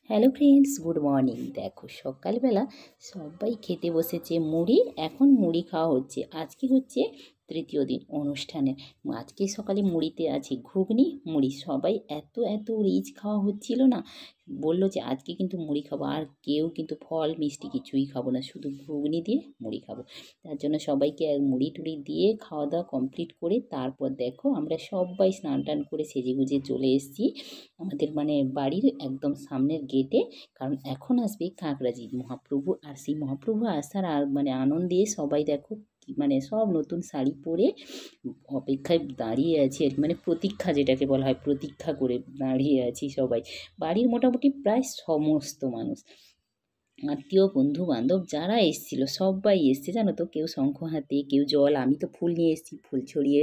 Hello friends, good morning. দেখো সকালবেলা সবাই খেতে বসেছে মুড়ি। এখন মুড়ি খাওয়া হচ্ছে। আজকে হচ্ছে তৃতীয় দিন অনুষ্ঠানের। আজকে সকালে মুড়িতে আছে ঘুগনি মুড়ি। সবাই এত এত রিচ খাওয়া হচ্ছিল না, বললো যে আজকে কিন্তু মুড়ি খাবো, আর কেউ কিন্তু ফল মিষ্টি কিছুই খাবো না, শুধু ঘুগনি দিয়ে মুড়ি খাবো। তার জন্য সবাইকে মুড়ি টুড়ি দিয়ে খাওয়া দাওয়া কমপ্লিট করে তারপর দেখো আমরা সবাই স্নান টান করে সেজে গুজে চলে এসেছি আমাদের বাড়ির একদম সামনের গেটে। কারণ এখন আসবে কাকরাজি মহাপ্রভু, আর সেই মহাপ্রভু আসার আনন্দে সবাই দেখো সব নতুন শাড়ি পরে অপেক্ষায় দাঁড়িয়ে আছি আর প্রতীক্ষা, যেটাকে বলা হয় প্রতীক্ষা করে দাঁড়িয়ে আছি সবাই। বাড়ির মোটামুটি প্রায় সমস্ত মানুষ, আত্মীয় বন্ধু বান্ধব যারা এসেছিল সবাই এসছে জানো তো। কেউ শঙ্খ হাতে, কেউ জল, আমি তো ফুল নিয়ে এসেছি, ফুল ছড়িয়ে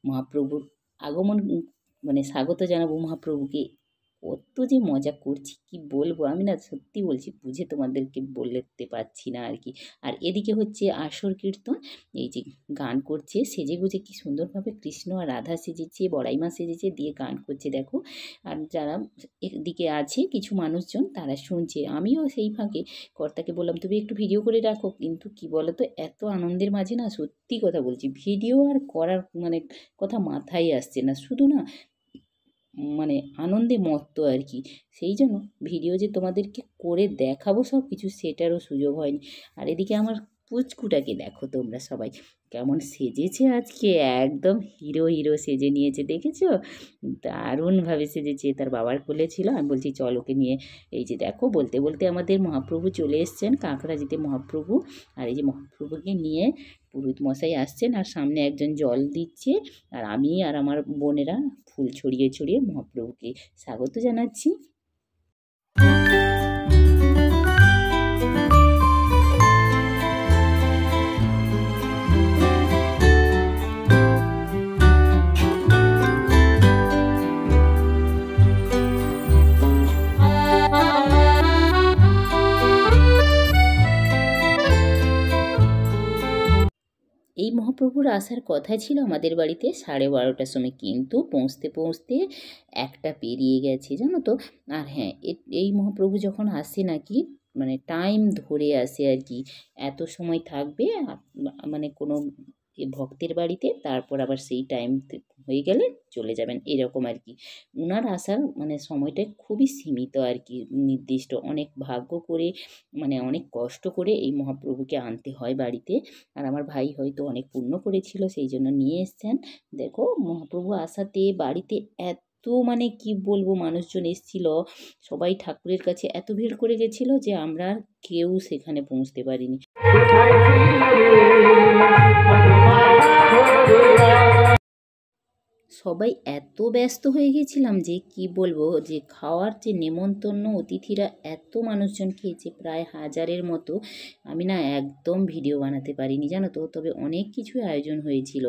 মহাপ্রভুর আগমন স্বাগত জানাবো মহাপ্রভুকে। কত যে মজা করছি কি বলবো, আমি না সত্যি বলছি, বুঝে তোমাদেরকে বলতে পারছি না আর কি। আর এদিকে হচ্ছে আসর কীর্তন, এই যে গান করছে সেজে গুজে, কি সুন্দরভাবে কৃষ্ণ আর রাধা সেজেছে, বড়াইমা সেজেছে, দিয়ে গান করছে দেখো। আর যারা এদিকে আছে কিছু মানুষজন তারা শুনছে, আমিও সেই ফাঁকে কর্তাকে বললাম তুমি একটু ভিডিও করে রাখো। কিন্তু কি বলতো, এত আনন্দের মাঝে না, সত্যি কথা বলছি, ভিডিও আর করার কথা মাথায় আসছে না, শুধু না আনন্দে মত্ত আর কি। সেই জন্য ভিডিও যে তোমাদেরকে করে দেখাবো সব কিছু, সেটারও সুযোগ হয়নি। আর এদিকে আমার পুচকুটাকে দেখো তোমরা সবাই কেমন সেজেছে আজকে, একদম হিরো হিরো সেজে নিয়েছে, দেখেছো? দারুণভাবে সেজেছে। তার বাবার কোলে ছিল, আমি বলছি চল ওকে নিয়ে। এই যে দেখো বলতে বলতে আমাদের মহাপ্রভু চলে এসছেন, কাঁকড়াজিতে মহাপ্রভু। আর এই যে মহাপ্রভুকে নিয়ে পুরোহিত মশাই আসছেন, আর সামনে একজন জল দিচ্ছে, আর আমি আর আমার বোনেরা ফুল ছড়িয়ে ছড়িয়ে মহাপ্রভুকে স্বাগত জানাচ্ছি। এই মহাপ্রভুর আসার কথা ছিল আমাদের বাড়িতে 12:30টার সময়, কিন্তু পৌঁছতে পৌঁছতে 1টা পেরিয়ে গেছে জানো তো। আর হ্যাঁ, এই মহাপ্রভু যখন আসে নাকি টাইম ধরে আসে আর কি, এত সময় থাকবে কোনো ভক্তের বাড়িতে, তারপর আবার সেই টাইম হয়ে গেলে চলে যাবেন, এরকম আর কি। ওনার আসার সময়টা খুবই সীমিত আর কি, নির্দিষ্ট। অনেক ভাগ্য করে অনেক কষ্ট করে এই মহাপ্রভুকে আনতে হয় বাড়িতে। আর আমার ভাই হয়তো অনেক পুণ্য করেছিল, সেই জন্য নিয়ে এসছেন। দেখো মহাপ্রভু আসাতে বাড়িতে এত কি বলবো মানুষজন এসেছিল, সবাই ঠাকুরের কাছে এত ভিড় করে গেছিল যে আমরা কেউ সেখানে পৌঁছতে পারিনি। সবাই এত ব্যস্ত হয়ে গেছিলাম যে কি বলবো, যে খাওয়ার যে নেমন্তন্ন, অতিথিরা এত মানুষজন খেয়েছে, প্রায় 1000-এর মতো। আমি না একদম ভিডিও বানাতে পারিনি জানো তো, তবে অনেক কিছু আয়োজন হয়েছিল,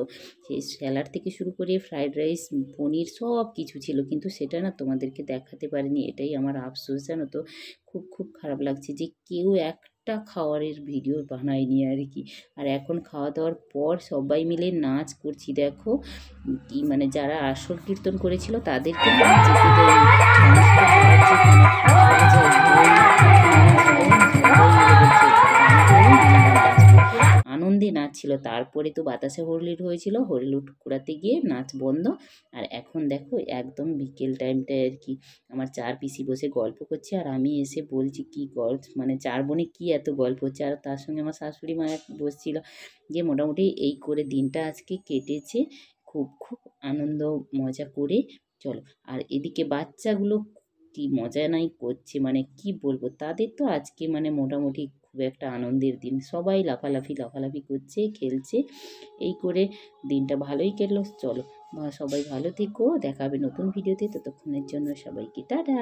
সেই স্যালাড থেকে শুরু করে ফ্রাইড রাইস, পনির, সব কিছু ছিল, কিন্তু সেটা না তোমাদেরকে দেখাতে পারিনি। এটাই আমার আফসোস জানো তো, খুব খুব খারাপ লাগছে যে কেউ একটা খাওয়ারের ভিডিও বানায়নি আর কি। আর এখন খাওয়া দাওয়ার পর সবাই মিলে নাচ করছি দেখো, কি যারা আসর কীর্তন করেছিল তাদেরকে যেতে দেয়নি, আনন্দে নাচছিল। তারপরে তো বাতাসে হরিলুট হয়েছিল, হরিলুট কুড়াতে গিয়ে নাচ বন্ধ। আর এখন দেখো একদম বিকেল টাইমটায় আর কি, আমার 4 পিসি বসে গল্প করছে, আর আমি এসে বলছি কি গল্প, 4 বোনে কি এত গল্প হচ্ছে। আর তার সঙ্গে আমার শাশুড়ি মা বসছিল, যে মোটামুটি এই করে দিনটা আজকে কেটেছে খুব খুব আনন্দ মজা করে। চলো, আর এদিকে বাচ্চাগুলো কি মজা নাই করছে, কি বলবো, তাদের তো আজকে মোটামুটি খুব একটা আনন্দের দিন, সবাই লাফালাফি করছে, খেলছে, এই করে দিনটা ভালোই কেটলো। চলো সবাই ভালো থেকো, দেখা হবে নতুন ভিডিওতে, ততক্ষণের জন্য সবাইকে টাটা।